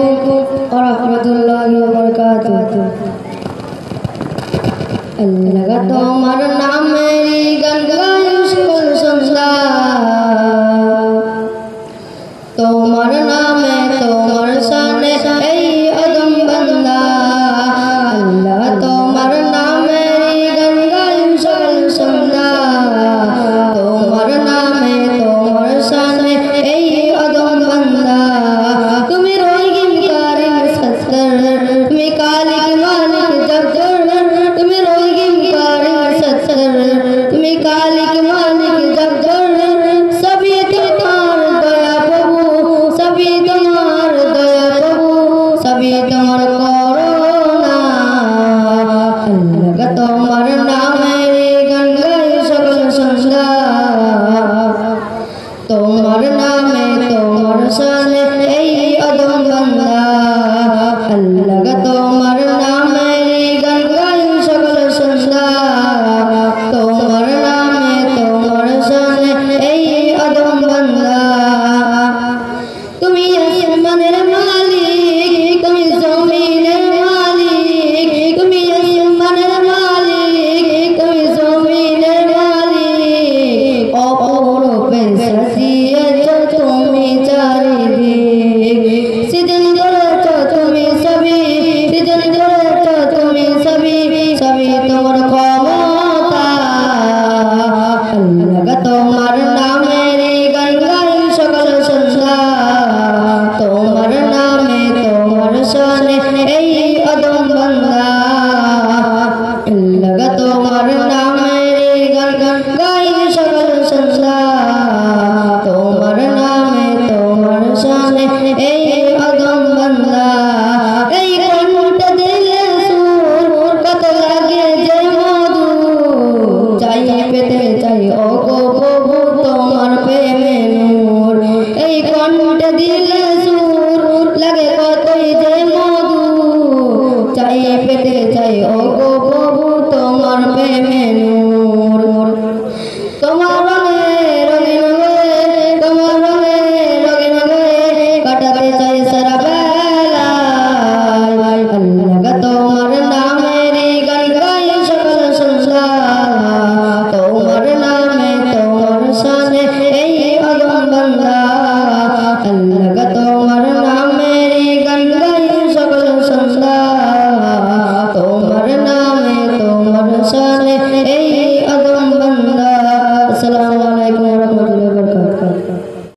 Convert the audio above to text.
ওয়া রাহমাতুল্লাহি ওয়া বারাকাতুহু। আল্লাহ তোমার নামেরই গান গাই সকল সন্ধ্যা, তোমার নামে তোমার শানে এই আদম বান্দা। আল্লাহ তোমার নামেরই গান গাই সকল সন্ধ্যা, তোমার নামে তোমার শানে এই আদম বান্দা। তুমি রহিম কারিম সত্তর, তুমি কালিক মালিক জব্বার, তুমি রহিম কারিম সত্তর, তুমি কালিক মালিক জব্বার। সবই তোমার দয়া প্রভু, সবই তোমার দয়া প্রভু, সবই তোমার করুণা। আল্লাহ তোমার নামের গান গাই সকল সন্ধ্যা, তোমার নামে তোমার শানে এই আদম বান্দা। আল্লাহ তোমার নামের গান গাই সকল সন্ধ্যা, তোমার নামে তোমার শানে এই আদম বান্দা। তুমি আসমানের মালিক, তুমি জমিনের মালিক, তুমি আসমানের মালিক, তুমি জমিনের মালিক। অপরূপে সাজিয়েছো তুমি চারিদিক, সৃজন করেছো তুমি সবই, সৃজন করেছো তুমি সবই, সবই তোমার ক্ষমতা। আল্লাহ তোমার নামের গান গাই সকল সন্ধ্যা, তোমার নামে তোমার শানে এই আদম বান্দা। আল্লাহ তোমার নামের গান গাই সকল সন্ধ্যা, তোমার নামে তোমার শানে এই আদম বান্দা। এই কণ্ঠ দিলে সুর কত লাগে যে মধু, চাই পেতে চাই ও গো প্রভু তোমার প্রেমে নূর। এই কণ্ঠ দিলে সুর লাগে কতই যে মধু, চাই পেতে চাই ও গো প্রভু তোমার প্রেমে নূর। তোমার রঙে রঙিন হয়ে, তোমার রঙে রঙিন হয়ে কাটাতে চাই সারা বেলা। আল্লাহ তোমার নামের গান গাই সকল সন্ধ্যা, তোমার নামে তোমার শানে এই আদম বান্দা। আল্লাহ